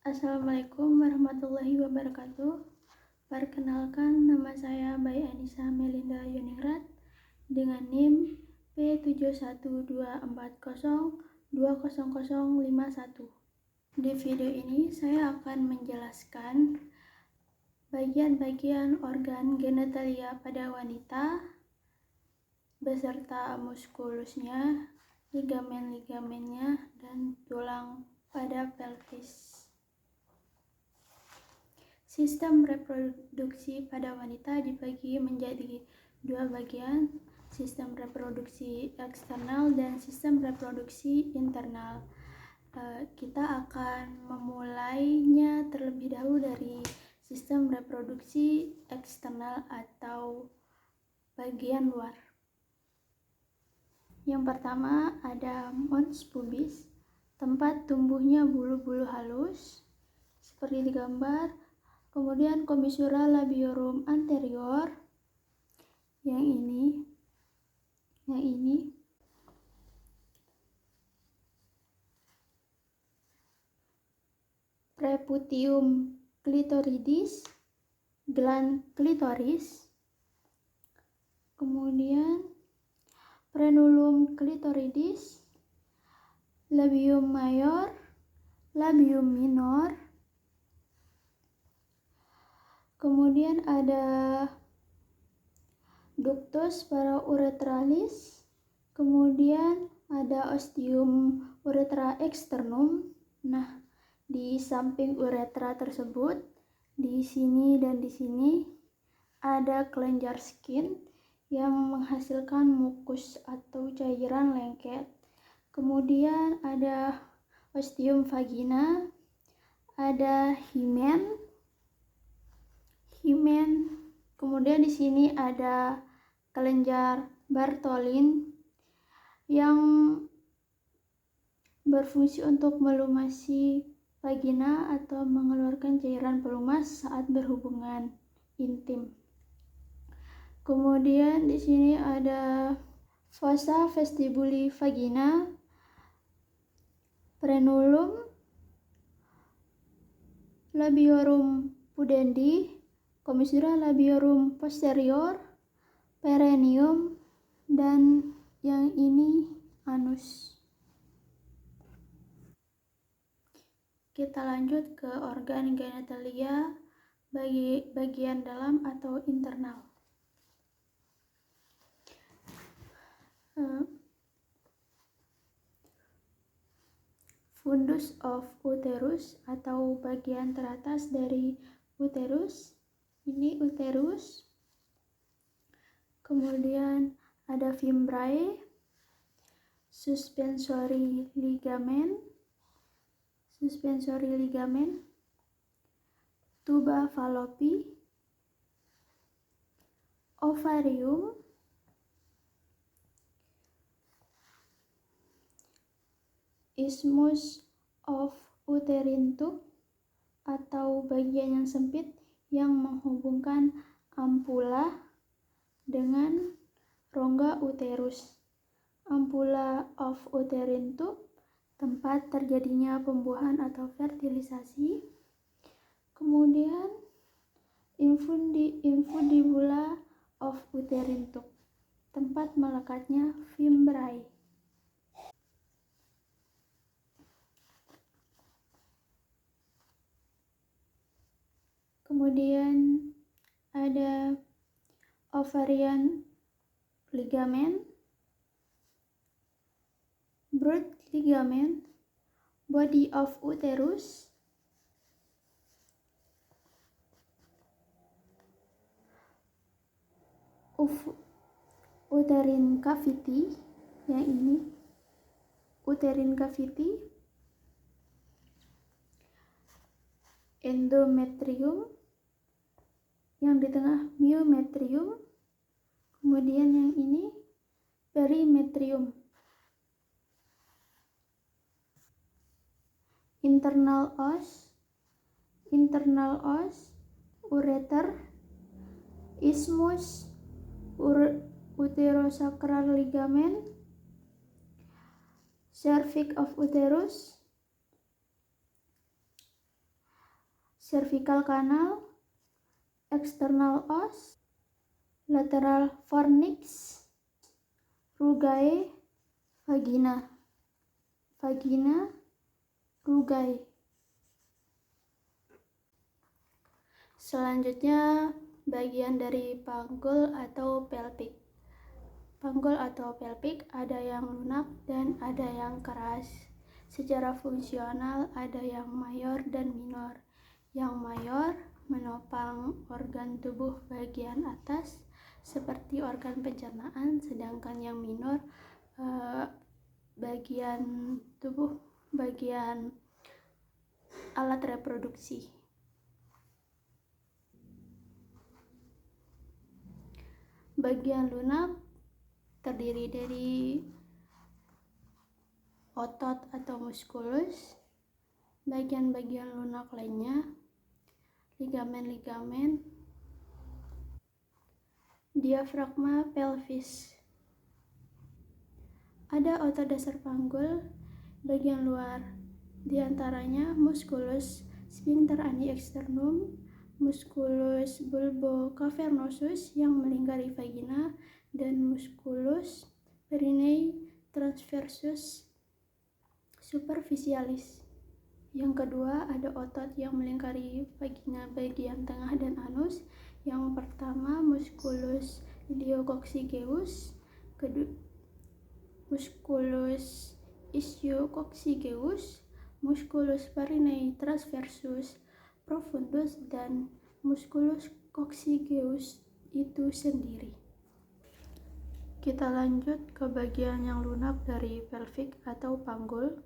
Assalamualaikum warahmatullahi wabarakatuh. Perkenalkan, nama saya Bayi Anissa Melinda Yuningrat dengan NIM P7124020051. Di video ini saya akan menjelaskan bagian-bagian organ genitalia pada wanita beserta muskulusnya, ligamen-ligamennya, dan tulang pada pelvis. Sistem reproduksi pada wanita dibagi menjadi dua bagian, sistem reproduksi eksternal dan sistem reproduksi internal. Kita akan memulainya terlebih dahulu dari sistem reproduksi eksternal atau bagian luar. Yang pertama ada mons pubis, tempat tumbuhnya bulu-bulu halus seperti di gambar. Kemudian commissura labiorum anterior, yang ini, preputium clitoridis, gland klitoris, kemudian frenulum clitoridis, labium mayor, labium minor, kemudian ada ductus parauretralis, kemudian ada ostium uretra externum. Nah, di samping uretra tersebut, di sini dan di sini ada kelenjar skin yang menghasilkan mukus atau cairan lengket. Kemudian ada ostium vagina, ada himen. Kemudian di sini ada kelenjar Bartholin yang berfungsi untuk melumasi vagina atau mengeluarkan cairan pelumas saat berhubungan intim. Kemudian di sini ada fossa vestibuli vagina, frenulum, labiorum pudendi, commissura labiorum posterior, perineum, dan yang ini anus. Kita lanjut ke organ genitalia bagian dalam atau internal. Fundus of uterus atau bagian teratas dari uterus. Ini uterus. Kemudian ada fimbriae, suspensory ligament, tuba fallopi, ovarium, isthmus of uterine tube atau bagian yang sempit yang menghubungkan ampula dengan rongga uterus. Ampula of uterine tube, tempat terjadinya pembuahan atau fertilisasi. Kemudian infundibula of uterine tube, tempat melekatnya fimbriae. Kemudian ada ovarian ligament, brood ligament, body of uterus, uterine cavity, yang ini uterine cavity, endometrium, yang di tengah myometrium, kemudian yang ini perimetrium. Internal os, ureter, isthmus, uterosacral ligament, cervix of uterus, cervical canal, external os, lateral fornix, rugae, vagina, rugae. Selanjutnya bagian dari panggul atau pelvic. Panggul atau pelvic ada yang lunak dan ada yang keras. Secara fungsional ada yang mayor dan minor. Yang mayor menopang organ tubuh bagian atas seperti organ pencernaan, sedangkan yang minor bagian tubuh bagian alat reproduksi. Bagian lunak terdiri dari otot atau muskulus, bagian-bagian lunak lainnya, ligamen-ligamen, diafragma pelvis. Ada otot dasar panggul bagian luar, diantaranya musculus sphincter ani externum, musculus bulbocavernosus yang melingkari vagina, dan musculus perineum transversus superficialis. Yang kedua, ada otot yang melingkari vagina bagian tengah dan anus. Yang pertama, musculus iliococcygeus, musculus ischiococcygeuus, musculus perineum transversus profundus, dan musculus coccygeus itu sendiri. Kita lanjut ke bagian yang lunak dari pelvic atau panggul.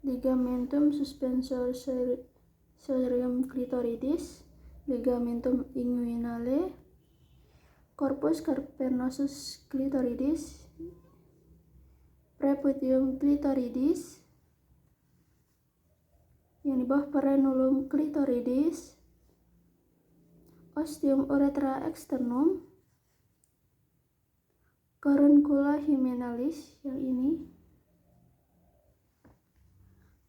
Ligamentum suspensorium clitoridis, ligamentum inguinale, corpus cavernosus clitoridis, prepucium clitoridis, yang di bawah frenulum clitoridis, ostium urethra externum, caruncula hymenalis yang ini,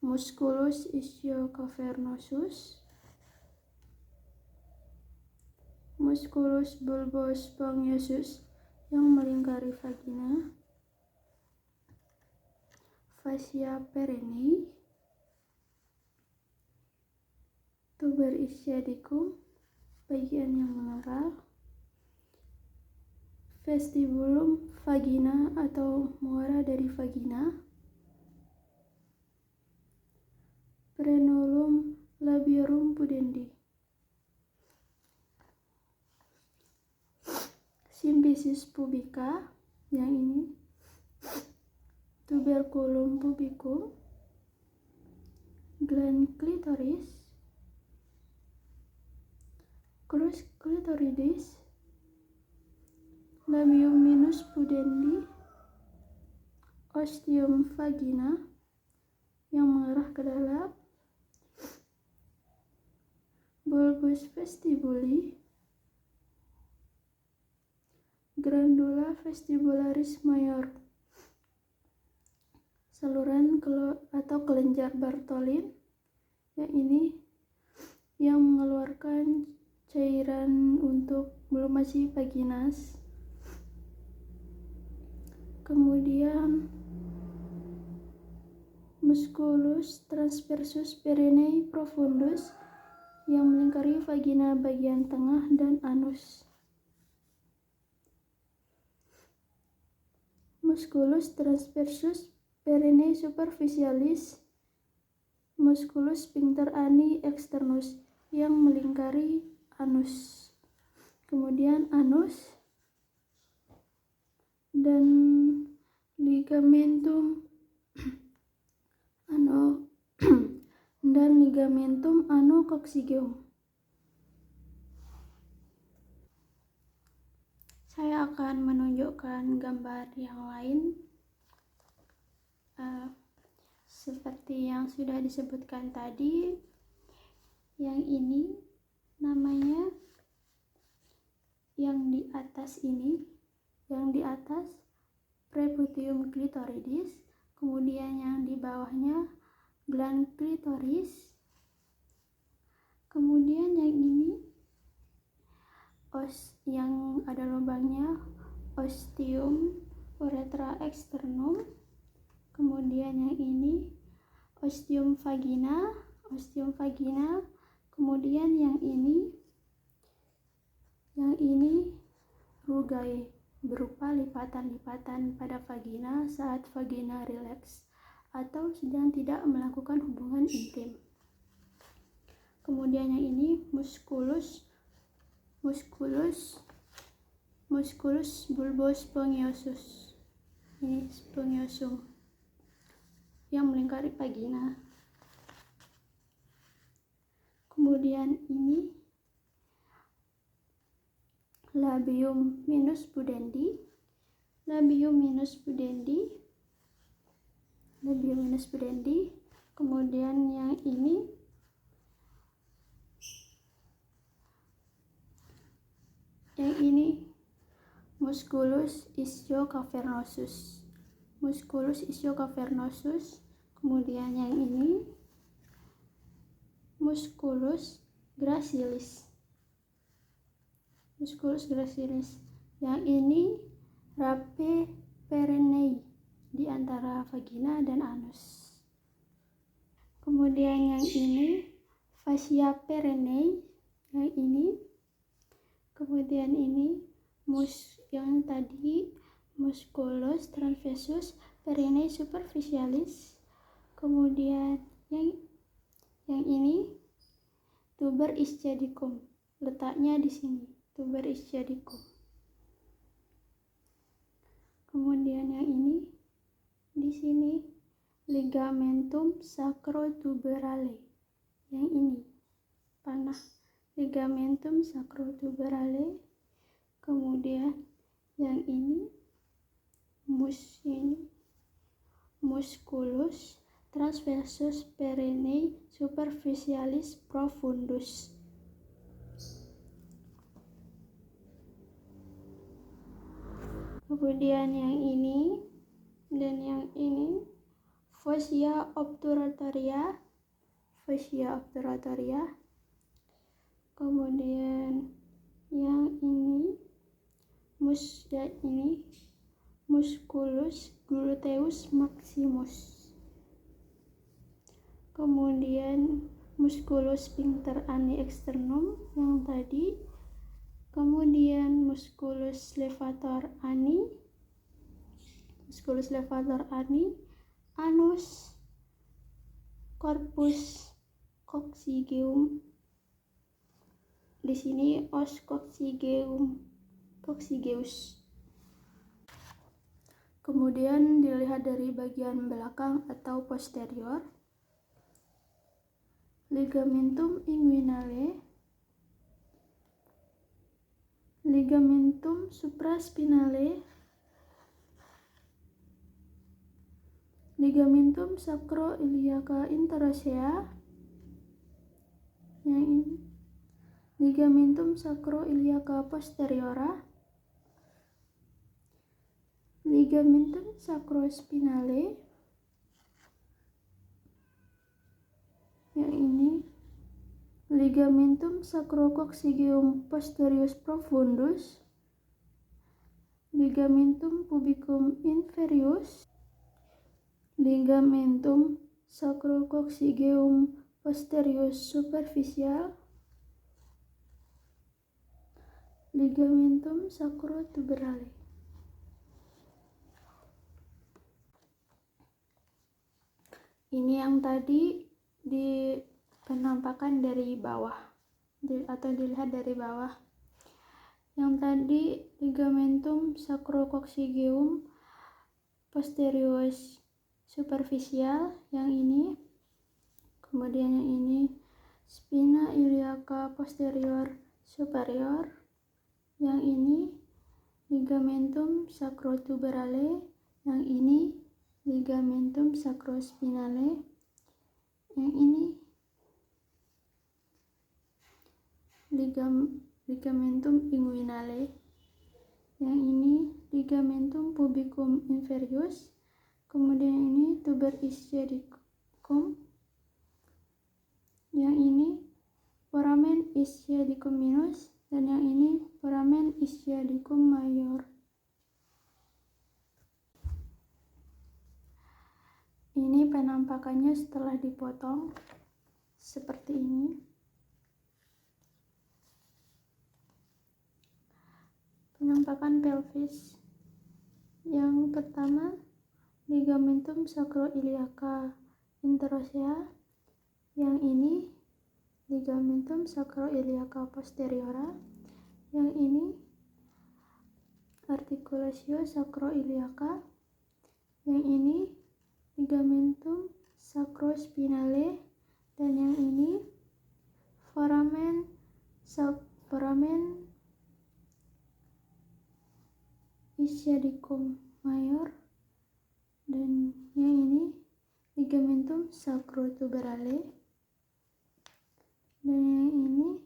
musculus ischiocavernosus, musculus bulbospongiosus yang melingkari vagina, fascia perineum, tuber ischiadicum bagian yang mengental, vestibulum vagina atau muara dari vagina, frenulum labiorum pudendi, symphysis pubica yang ini, tuberculum pubicum, gland clitoris, crus clitoridis, labium minus pudendi, ostium vagina yang mengarah ke dalam, bulbus vestibuli, grandula vestibularis major, saluran atau kelenjar Bartholin yang ini yang mengeluarkan cairan untuk melumasi vaginas. Kemudian musculus transversus perineum profundus yang melingkari vagina bagian tengah dan anus. Musculus transversus perineum superficialis, musculus sphincter ani externus yang melingkari anus. Kemudian anus dan ligamentum anococcygeum. Saya akan menunjukkan gambar yang lain seperti yang sudah disebutkan tadi. Yang ini namanya, yang di atas ini, yang di atas prepucium clitoridis, kemudian yang di bawahnya gland klitoris, kemudian yang ini yang ada lubangnya ostium uretra externum, kemudian yang ini ostium vagina, kemudian yang ini rugae, berupa lipatan-lipatan pada vagina saat vagina rileks atau sedang tidak melakukan hubungan intim. Kemudian yang ini musculus bulbus spongiosum. Ini spongiosum yang melingkari vagina. Kemudian ini labium minus pudendi, kemudian yang ini musculus ischiocavernosus, kemudian yang ini musculus gracilis, yang ini rape perenei di antara vagina dan anus. Kemudian yang ini fascia perenei, yang ini. Kemudian ini yang tadi musculus transversus perenei superficialis. Kemudian yang ini tuber ischiadicum, letaknya di sini, tuber ischiadicum. Kemudian yang ini di sini ligamentum sacrotuberale, yang ini panah, ligamentum sacrotuberale. Kemudian yang ini musculus transversus perenei superficialis profundus. Kemudian yang ini dan yang ini fascia obturatoria. Kemudian yang ini musculus gluteus maximus. Kemudian musculus sphincter ani externum yang tadi. Kemudian musculus levator ani, anus, corpus coccygeum. Di sini os coccygeus. Kemudian dilihat dari bagian belakang atau posterior, ligamentum inguinale, ligamentum supraspinale, ligamentum sacroiliaca interossea, yang ini ligamentum sacroiliaca posteriora, ligamentum sacrospinale, yang ini ligamentum sacrococcygeum posterius profundus, ligamentum pubicum inferius, ligamentum sacrococcygeum posterius superficial, ligamentum sacrotuberale. Ini yang tadi di penampakan dari bawah atau dilihat dari bawah. Yang tadi ligamentum sacrococcygeum posterius superficial, yang ini. Kemudian yang ini spina iliaca posterior superior, yang ini ligamentum sacrotuberale, yang ini ligamentum sacrospinale, yang ini ligamentum inguinale, yang ini ligamentum pubicum inferius, kemudian ini tuber ischiadicum, yang ini foramen ischiadicum minus, dan yang ini foramen ischiadicum major. Ini penampakannya setelah dipotong seperti ini. Penampakan pelvis. Yang pertama, ligamentum sacroiliaca interossea. Yang ini ligamentum sacroiliaca posteriora. Yang ini articulatio sacroiliaca. Yang ini ligamentum sacrospinale, dan yang ini foramen ischiadicum major, dan yang ini ligamentum sacrotuberale, dan yang ini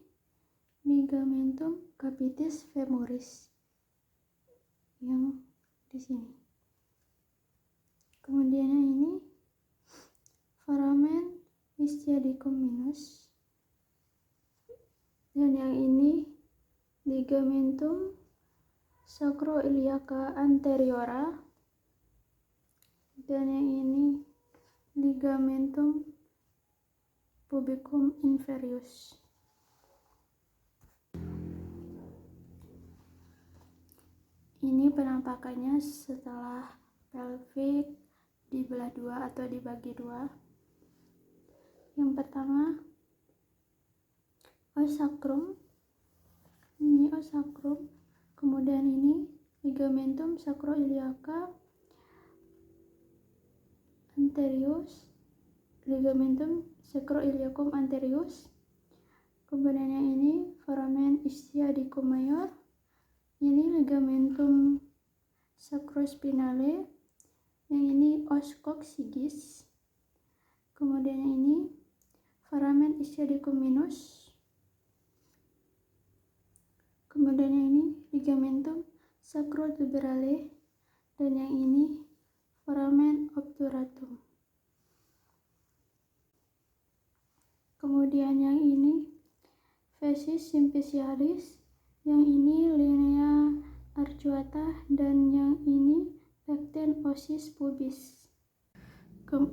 ligamentum capitis femoris yang di sini. Kemudian yang ini foramen ischiadicum minus, dan yang ini ligamentum sacroiliaca anteriora, dan yang ini ligamentum pubicum inferius. Ini penampakannya setelah pelvic dibelah dua atau dibagi dua. Yang pertama, os sacrum. Ini os sacrum. Kemudian ini ligamentum sacroiliaca anterius, ligamentum sacroiliacum anterius. Kemudian yang ini foramen ischiadicum major. Ini ligamentum sacrospinale. Yang ini os coccygeus. Kemudian yang ini foramen ischiadicum minus. Kemudian yang ini ligamentum sacrotuberale, dan yang ini foramen obturatum. Kemudian yang ini fascis symphysialis, yang ini linea arcuata, dan yang ini pecten ossis pubis.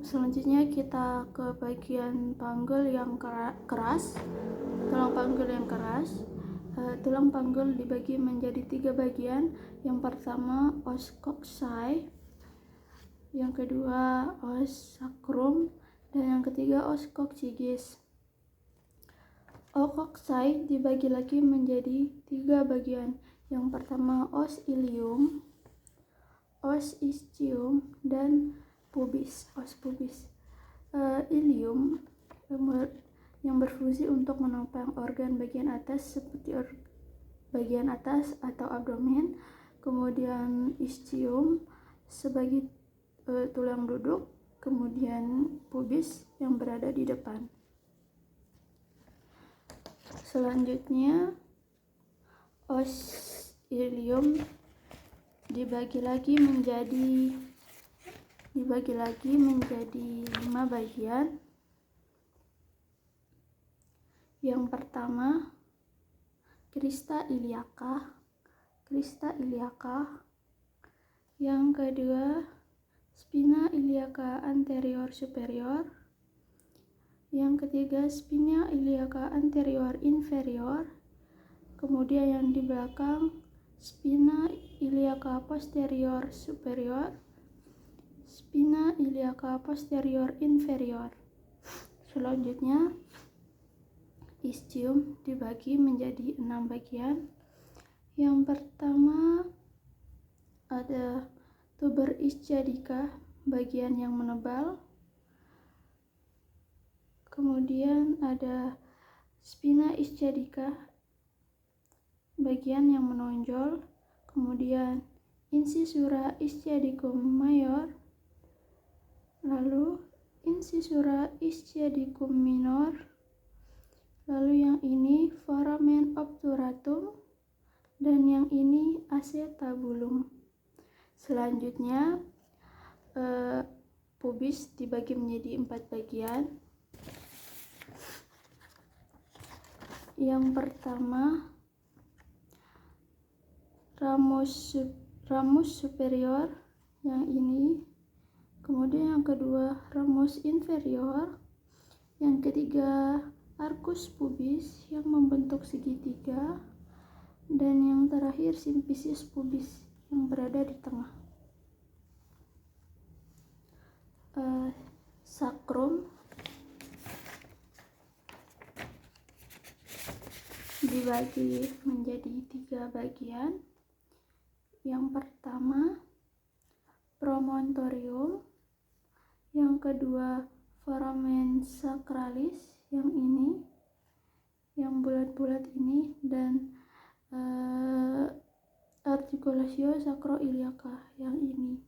Selanjutnya kita ke bagian panggul yang keras. Tulang panggul yang keras. Tulang panggul dibagi menjadi 3 bagian. Yang pertama os cocci, yang kedua os sacrum, dan yang ketiga os coccygeus. Os cocci dibagi lagi menjadi 3 bagian. Yang pertama os ilium, os ischium, dan pubis, os pubis. Ilium yang berfungsi untuk menopang organ bagian atas seperti bagian atas atau abdomen. Kemudian ischium sebagai tulang duduk. Kemudian pubis yang berada di depan. Selanjutnya os ilium dibagi lagi menjadi 5 bagian. Yang pertama crista iliaca. Yang kedua spina iliaca anterior superior. Yang ketiga spina iliaca anterior inferior. Kemudian yang di belakang spina iliaca posterior superior, spina iliaca posterior inferior. Selanjutnya ischium dibagi menjadi 6 bagian. Yang pertama ada tuber ischiadica, bagian yang menebal. Kemudian ada spina ischiadica, bagian yang menonjol. Kemudian incisura ischiadicum major, lalu incisura ischiadicum minor, lalu yang ini foramen obturatum, dan yang ini acetabulum. Selanjutnya pubis dibagi menjadi 4 bagian. Yang pertama ramus superior yang ini, kemudian yang kedua ramus inferior, yang ketiga arcus pubis yang membentuk segitiga, dan yang terakhir simfisis pubis yang berada di tengah. Sakrum dibagi menjadi 3 bagian. Yang pertama promontorium, yang kedua foramen sacralis yang ini, yang bulat-bulat ini, dan articulatio sacroiliaca yang ini.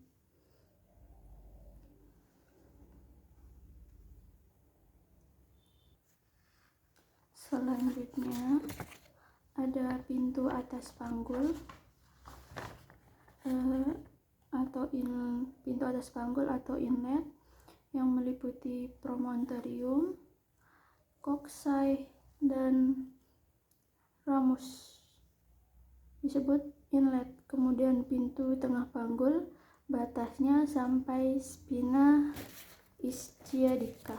Selanjutnya ada pintu atas panggul pintu atas panggul atau inlet yang meliputi promontorium, coxae, dan ramus disebut inlet. Kemudian pintu tengah panggul batasnya sampai spina ischiadica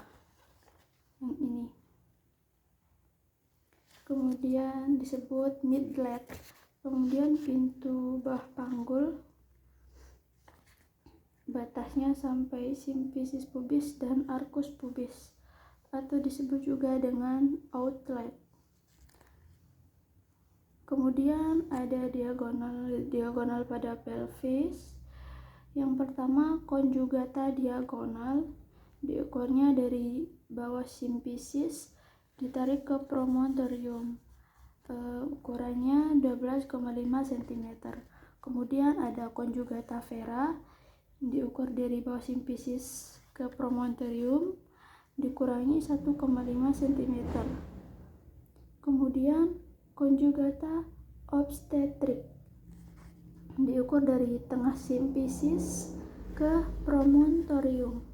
yang ini. Kemudian disebut midlet. Kemudian pintu bawah panggul batasnya sampai simfisis pubis dan arcus pubis, atau disebut juga dengan outlet. Kemudian ada diagonal pada pelvis. Yang pertama conjugata diagonal, diekornya dari bawah simfisis ditarik ke promontorium, ukurannya 12,5 cm. Kemudian ada conjugata vera, diukur dari bawah simfisis ke promontorium, dikurangi 1,5 cm. Kemudian conjugata obstetrik, diukur dari tengah simfisis ke promontorium,